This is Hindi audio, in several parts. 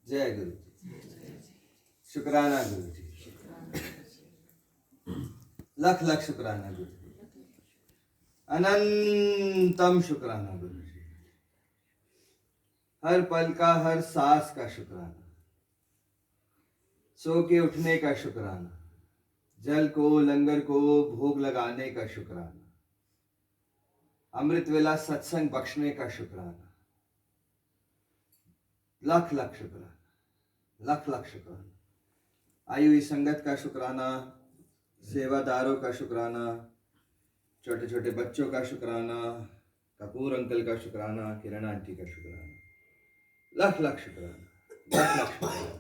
जय गुरु जी। शुक्राना गुरु जी, लख लख शुक्राना गुरु जी, अनंतम शुक्राना गुरु जी। हर पल का, हर सांस का शुक्राना, सो के उठने का शुक्राना, जल को, लंगर को भोग लगाने का शुक्राना, अमृत वेला सत्संग बख्शने का शुक्राना, लख लख शुक्राना, लख लख शुक्राना। आई हुई संगत का शुक्राना, सेवादारों का शुक्राना, छोटे छोटे बच्चों का शुक्राना, कपूर अंकल का शुक्राना, किरण आंटी का शुक्राना, लख लख शुक्राना, लख लख शुक्राना।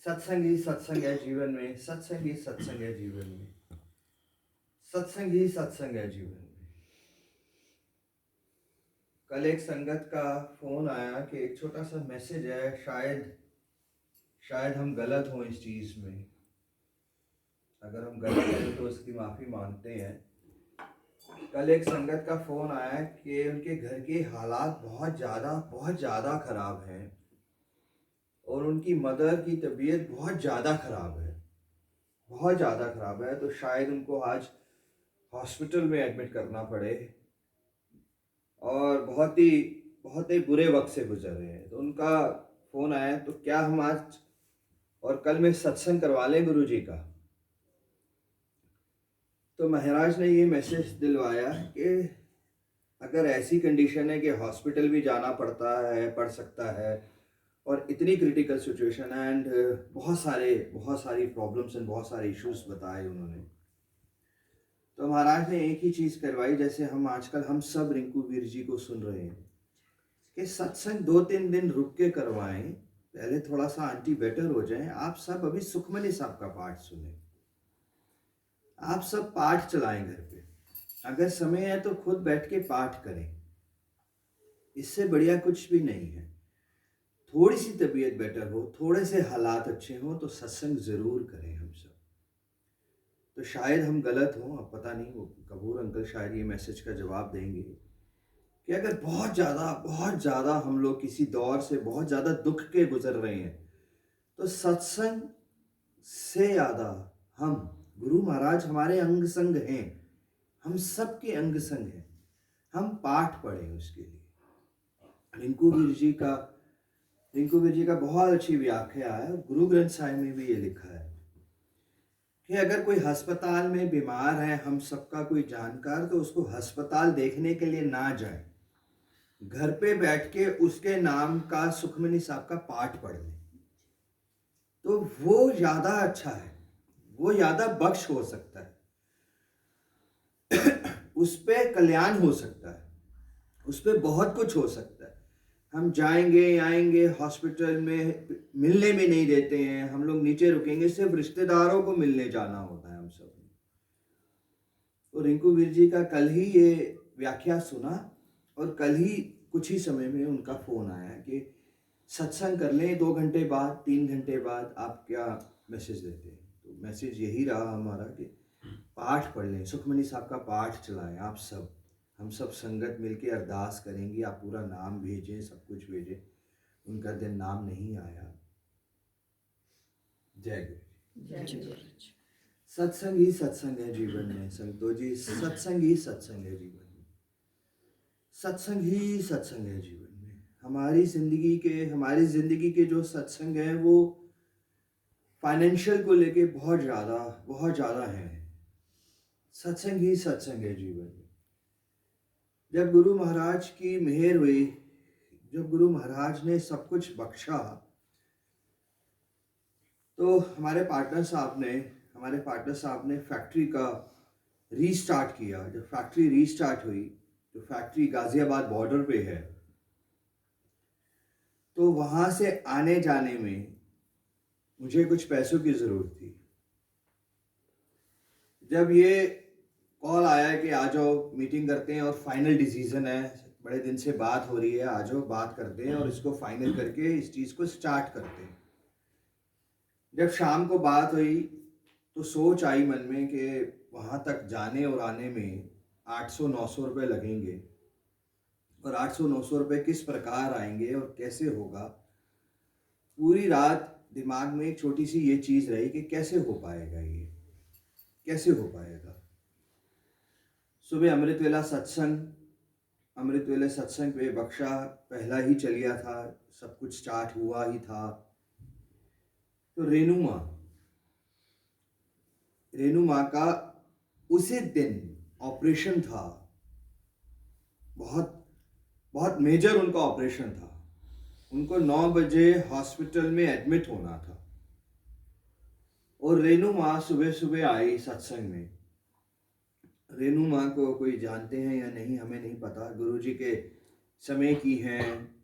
सत्संग ही सत्संग है जीवन में, सत्संग ही सत्संग है जीवन में, सत्संग ही सत्संग है जीवन में। कल एक संगत का फोन आया कि एक छोटा सा मैसेज है, शायद हम गलत हों इस चीज में। अगर हम गलत हैं तो उसकी माफी मांगते हैं। कल एक संगत का फोन आया कि उनके घर के हालात बहुत ज़्यादा ख़राब हैं और उनकी मदर की तबीयत बहुत ज़्यादा ख़राब है, बहुत ज़्यादा ख़राब है। तो शायद उनको आज हॉस्पिटल में एडमिट करना पड़े और बहुत ही बुरे वक्त से गुजर रहे हैं। तो उनका फ़ोन आया, तो क्या हम आज और कल में सत्संग करवा लें गुरु जी का। तो महाराज ने ये मैसेज दिलवाया कि अगर ऐसी कंडीशन है कि हॉस्पिटल भी जाना पड़ सकता है और इतनी क्रिटिकल सिचुएशन है एंड बहुत सारी प्रॉब्लम्स एंड बहुत सारे इश्यूज बताए उन्होंने। तो महाराज ने एक ही चीज़ करवाई, जैसे हम सब रिंकू वीर जी को सुन रहे हैं कि सत्संग 2-3 दिन रुक के करवाएं, पहले थोड़ा सा आंटी बेटर हो जाएं। आप सब अभी सुखमनी साहब का पाठ सुने, आप सब पाठ चलाएं घर पे, अगर समय है तो खुद बैठ के पाठ करें, इससे बढ़िया कुछ भी नहीं है। थोड़ी सी तबीयत बेटर हो, थोड़े से हालात अच्छे हो तो सत्संग ज़रूर करें हम सब। तो शायद हम गलत हों, अब पता नहीं, वो कपूर अंकल शायद ये मैसेज का जवाब देंगे कि अगर बहुत ज़्यादा हम लोग किसी दौर से बहुत ज़्यादा दुख के गुजर रहे हैं तो सत्संग से ज़्यादा हम, गुरु महाराज हमारे अंग संग हैं, हम सब के अंग संग हैं, हम पाठ पढ़ें उसके लिए। रिंकू वीर जी का बहुत अच्छी व्याख्या है, गुरु ग्रंथ साहिब में भी ये लिखा है कि अगर कोई अस्पताल में बीमार है, हम सबका कोई जानकार, तो उसको अस्पताल देखने के लिए ना जाए, घर पे बैठ के उसके नाम का सुखमनी साहब का पाठ पढ़ ले, तो वो ज़्यादा अच्छा है, वो ज़्यादा बख्श हो सकता है, उस पर कल्याण हो सकता है, उस पर बहुत कुछ हो सकता है। हम जाएंगे आएंगे, हॉस्पिटल में मिलने भी नहीं देते हैं, हम लोग नीचे रुकेंगे, सिर्फ रिश्तेदारों को मिलने जाना होता है हम सब। तो रिंकू वीर जी का कल ही ये व्याख्या सुना और कल ही कुछ ही समय में उनका फ़ोन आया कि सत्संग कर लें 2 घंटे बाद, 3 घंटे बाद, आप क्या मैसेज देते हैं। तो मैसेज यही रहा हमारा कि पाठ पढ़ लें, सुखमनी साहब का पाठ चलाएं आप सब, हम सब संगत मिलके अरदास करेंगे, आप पूरा नाम भेजें, सब कुछ भेजें। उनका दिन नाम नहीं आया। जय गुरु। सत्संग ही सत्संग है जीवन में संतो जी, सत्संग ही सत्संग है जीवन में, सत्संग ही सत्संग है जीवन में। हमारी ज़िंदगी के जो सत्संग हैं वो फाइनेंशियल को लेके बहुत ज़्यादा हैं। सत्संग ही सत्संग है जीवन में। जब गुरु महाराज की मेहर हुई, जब गुरु महाराज ने सब कुछ बख्शा, तो हमारे पार्टनर साहब ने फैक्ट्री का रीस्टार्ट किया। जब फैक्ट्री रीस्टार्ट हुई, तो फैक्ट्री गाजियाबाद बॉर्डर पे है, तो वहाँ से आने जाने में मुझे कुछ पैसों की ज़रूरत थी। जब ये कॉल आया कि आ जाओ मीटिंग करते हैं और फाइनल डिसीजन है, बड़े दिन से बात हो रही है, आ जाओ बात करते हैं और इसको फाइनल करके इस चीज़ को स्टार्ट करते हैं। जब शाम को बात हुई तो सोच आई मन में कि वहाँ तक जाने और आने में 800-900 रुपये लगेंगे और 800-900 रुपये किस प्रकार आएंगे और कैसे होगा, पूरी रात दिमाग में एक छोटी सी ये चीज़ रही कि कैसे हो पाएगा ये, कैसे हो पाएगा। सुबह अमृत वेला सत्संग पे बख्शा पहला ही चलिया था, सब कुछ स्टार्ट हुआ ही था। तो रेनू माँ का उसी दिन ऑपरेशन था, बहुत बहुत मेजर उनका ऑपरेशन था। उनको 9 बजे हॉस्पिटल में एडमिट होना था और रेनू माँ सुबह सुबह आई सत्संग में। रेनू माँ को कोई जानते हैं या नहीं हमें नहीं पता, गुरुजी के समय की हैं,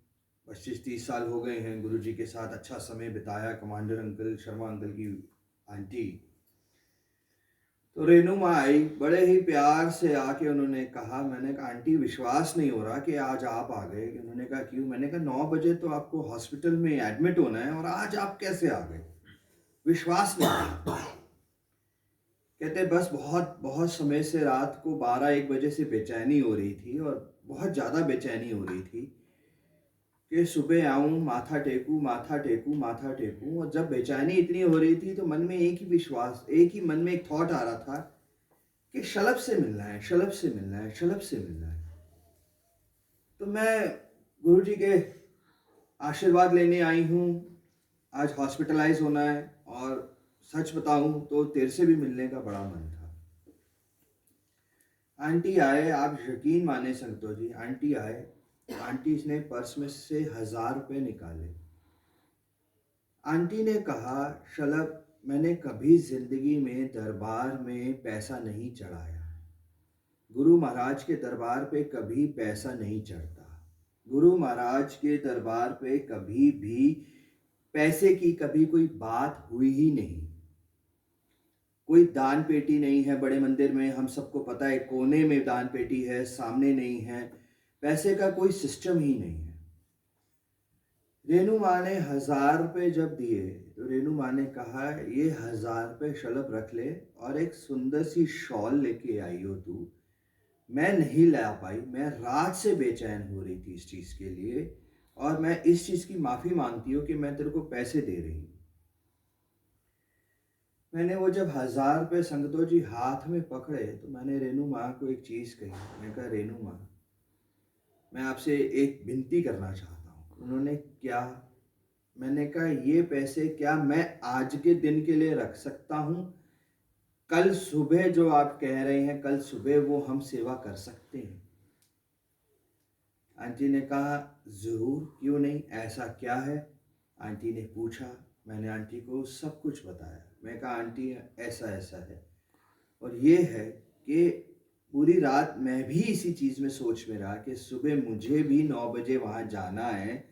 25-30 साल हो गए हैं गुरुजी के साथ अच्छा समय बिताया, कमांडर अंकल शर्मा अंकल की आंटी। तो रेनू माँ आई, बड़े ही प्यार से आके उन्होंने कहा, मैंने कहा आंटी विश्वास नहीं हो रहा कि आज आप आ गए। उन्होंने कहा क्यों? मैंने कहा 9 बजे तो आपको हॉस्पिटल में एडमिट होना है और आज आप कैसे आ गए, विश्वास नहीं था। कहते बस बहुत बहुत समय से रात को 12-1 बजे से बेचैनी हो रही थी और बहुत ज़्यादा बेचैनी हो रही थी कि सुबह आऊँ, माथा टेकूँ माथा टेकूँ माथा टेकूँ। और जब बेचैनी इतनी हो रही थी तो मन में एक ही विश्वास, एक ही मन में एक थॉट आ रहा था कि शलभ से मिलना है, शलभ से मिलना है, शलभ से मिलना है। तो मैं गुरुजी के आशीर्वाद लेने आई हूँ, आज हॉस्पिटलाइज होना है और सच बताऊँ तो तेरे से भी मिलने का बड़ा मन था। आंटी आए, आप यकीन माने संतोष जी, आंटी आए, आंटी ने पर्स में से 1000 रुपये निकाले। आंटी ने कहा शलभ, मैंने कभी जिंदगी में दरबार में पैसा नहीं चढ़ाया, गुरु महाराज के दरबार पे कभी पैसा नहीं चढ़ता, गुरु महाराज के दरबार पे कभी भी पैसे की कभी कोई बात हुई ही नहीं। कोई दान पेटी नहीं है बड़े मंदिर में, हम सबको पता है, कोने में दान पेटी है, सामने नहीं है, पैसे का कोई सिस्टम ही नहीं है। रेनू माँ ने 1000 रुपये जब दिए तो रेनू माँ ने कहा ये 1000 रुपये शलभ रख ले और एक सुंदर सी शॉल लेके आई हो तू। मैं नहीं ला पाई, मैं रात से बेचैन हो रही थी इस चीज़ के लिए और मैं इस चीज़ की माफ़ी मांगती हूँ कि मैं तेरे को पैसे दे रही हूँ। मैंने वो जब 1000 रुपये संगतो जी हाथ में पकड़े तो मैंने रेनू माँ को एक चीज़ कही। मैंने कहा रेनू माँ, मैं आपसे एक विनती करना चाहता हूँ। उन्होंने क्या? मैंने कहा ये पैसे क्या मैं आज के दिन के लिए रख सकता हूँ? कल सुबह जो आप कह रहे हैं कल सुबह वो हम सेवा कर सकते हैं। आंटी ने कहा ज़रूर, क्यों नहीं, ऐसा क्या है? आंटी ने पूछा, मैंने आंटी को सब कुछ बताया। मैं कहा आंटी ऐसा ऐसा है और ये है कि पूरी रात मैं भी इसी चीज़ में सोच में रहा कि सुबह मुझे भी 9 बजे वहाँ जाना है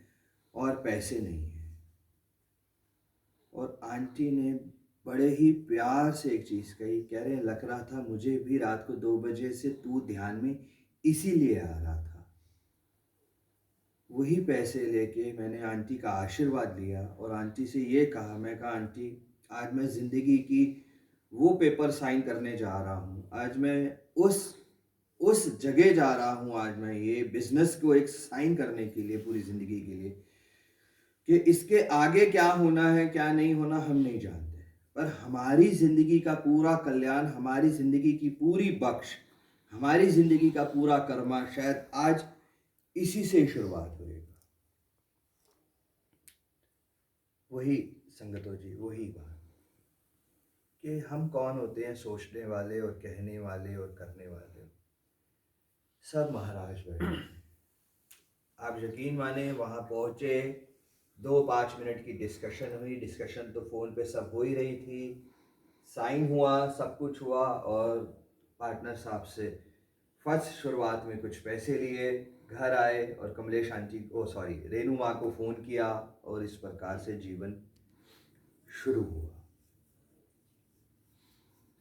और पैसे नहीं हैं। और आंटी ने बड़े ही प्यार से एक चीज़ कही, कह रहे लग रहा था मुझे भी रात को 2 बजे से तू ध्यान में इसीलिए आ रहा था। वही पैसे लेके मैंने आंटी का आशीर्वाद लिया और आंटी से ये कहा, मैं कहा आंटी आज मैं ज़िंदगी की वो पेपर साइन करने जा रहा हूँ, आज मैं उस जगह जा रहा हूँ, आज मैं ये बिज़नेस को एक साइन करने के लिए पूरी ज़िंदगी के लिए कि इसके आगे क्या होना है क्या नहीं होना हम नहीं जानते, पर हमारी ज़िंदगी का पूरा कल्याण, हमारी ज़िंदगी की पूरी बख्श, हमारी ज़िंदगी का पूरा कर्मा शायद आज इसी से शुरुआत होएगा। वही संगतो जी, वही बात कि हम कौन होते हैं सोचने वाले और कहने वाले और करने वाले, सब महाराज बैठे। आप यकीन माने वहाँ पहुँचे, 2-5 मिनट की डिस्कशन हुई, डिस्कशन तो फ़ोन पे सब हो ही रही थी, साइन हुआ, सब कुछ हुआ और पार्टनर साहब से फर्स्ट शुरुआत में कुछ पैसे लिए, घर आए और कमलेश आंटी को रेनू माँ को फ़ोन किया और इस प्रकार से जीवन शुरू हुआ।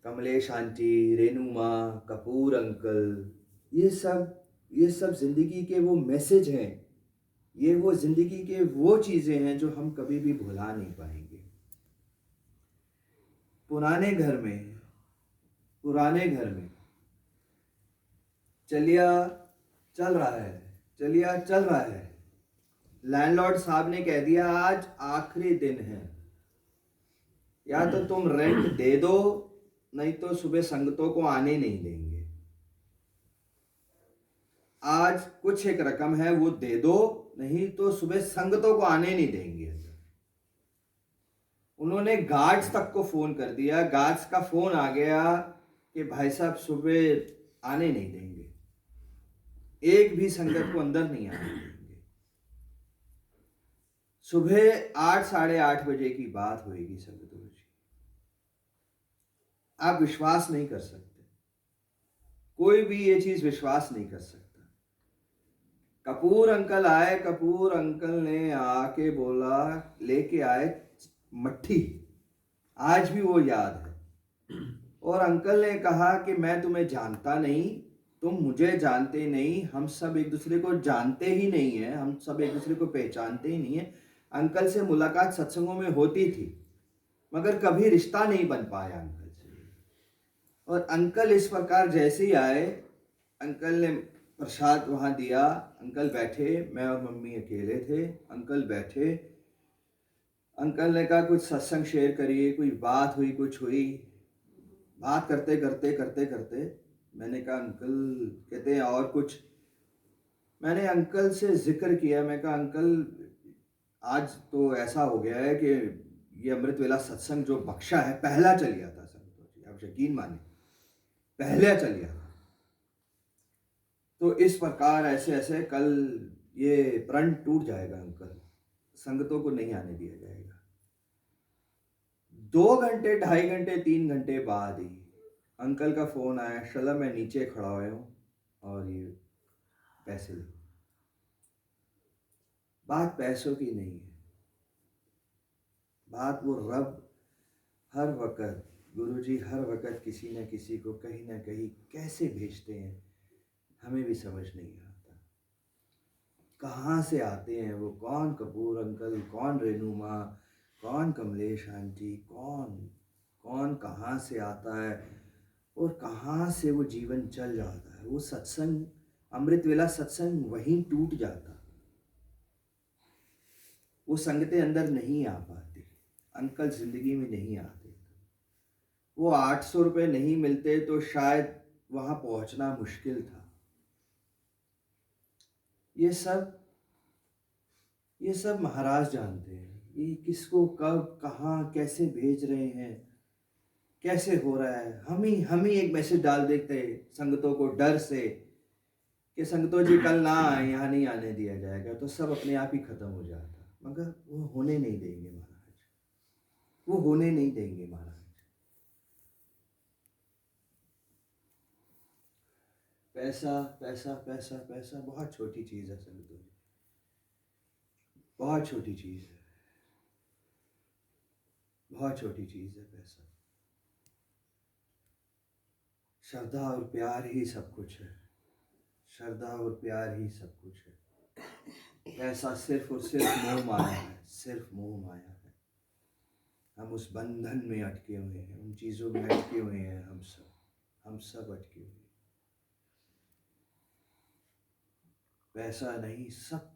कमलेश आंटी, रेनू माँ, कपूर अंकल, ये सब ज़िंदगी के वो मैसेज हैं, ये वो ज़िंदगी के वो चीज़ें हैं जो हम कभी भी भुला नहीं पाएंगे। पुराने घर में चलिया चल रहा है, लैंडलॉर्ड साहब ने कह दिया आज आखिरी दिन है, या तो तुम रेंट दे दो, नहीं तो सुबह संगतों को आने नहीं देंगे। आज कुछ एक रकम है वो दे दो, नहीं तो सुबह संगतों को आने नहीं देंगे। उन्होंने गार्ड्स तक को फोन कर दिया, गार्ड्स का फोन आ गया कि भाई साहब सुबह आने नहीं देंगे, एक भी संगत को अंदर नहीं आने देंगे। सुबह 8 साढ़े 8 बजे की बात होगी संगतों जी, आप विश्वास नहीं कर सकते, कोई भी ये चीज विश्वास नहीं कर सकता। कपूर अंकल आए, कपूर अंकल ने आके बोला, लेके आए मट्ठी, आज भी वो याद है। और अंकल ने कहा कि मैं तुम्हें जानता नहीं, तुम मुझे जानते नहीं, हम सब एक दूसरे को जानते ही नहीं है, हम सब एक दूसरे को पहचानते ही नहीं है। अंकल से मुलाकात सत्संगों में होती थी, मगर कभी रिश्ता नहीं बन पाया अंकल से। और अंकल इस प्रकार जैसे ही आए, अंकल ने प्रसाद वहाँ दिया, अंकल बैठे, मैं और मम्मी अकेले थे, अंकल बैठे, अंकल ने कहा कुछ सत्संग शेयर करिए, कोई बात हुई, कुछ हुई। बात करते करते करते करते मैंने कहा अंकल, कहते हैं और कुछ। मैंने अंकल से जिक्र किया, मैं कहा अंकल आज तो ऐसा हो गया है कि ये अमृत वेला सत्संग जो बख्शा है, पहला चल गया था संतोष जी, आप यकीन माने पहले चल गया था। तो इस प्रकार ऐसे ऐसे कल ये प्रण टूट जाएगा अंकल, संगतों को नहीं आने दिया जाएगा। 2 घंटे, 2.5 घंटे, 3 घंटे बाद ही अंकल का फोन आया, शला मैं नीचे खड़ा हुआ हूँ और ये पैसे लो। बात पैसों की नहीं है, बात वो रब हर वक़्त, गुरुजी हर वक़्त किसी न किसी को कहीं ना कहीं कैसे भेजते हैं, हमें भी समझ नहीं आता। कहाँ से आते हैं वो, कौन कपूर अंकल, कौन रेणु माँ, कौन कमलेश आंटी, कौन कौन कहाँ से आता है और कहाँ से वो जीवन चल जाता है। वो सत्संग, अमृत वेला सत्संग वहीं टूट जाता, वो संगतें अंदर नहीं आ पाती, अंकल जिंदगी में नहीं आते। वो 800 रुपये नहीं मिलते तो शायद वहाँ पहुँचना मुश्किल था। ये सब महाराज जानते हैं, ये किसको कब कहाँ कैसे भेज रहे हैं, कैसे हो रहा है। हम ही एक मैसेज डाल देते संगतों को डर से कि संगतों जी कल ना आए, यहाँ नहीं आने दिया जाएगा, तो सब अपने आप ही खत्म हो जाता। मगर वो होने नहीं देंगे महाराज, वो होने नहीं देंगे महाराज। पैसा पैसा पैसा पैसा बहुत छोटी चीज है संगतों जी, बहुत छोटी चीज है, बहुत छोटी चीज है पैसा। श्रद्धा और प्यार ही सब कुछ है, श्रद्धा और प्यार ही सब कुछ है। पैसा सिर्फ और सिर्फ मोह माया है, सिर्फ मोह माया है। हम उस बंधन में अटके हुए हैं, उन चीज़ों में अटके हुए हैं, हम सब अटके हुए हैं। पैसा नहीं, सब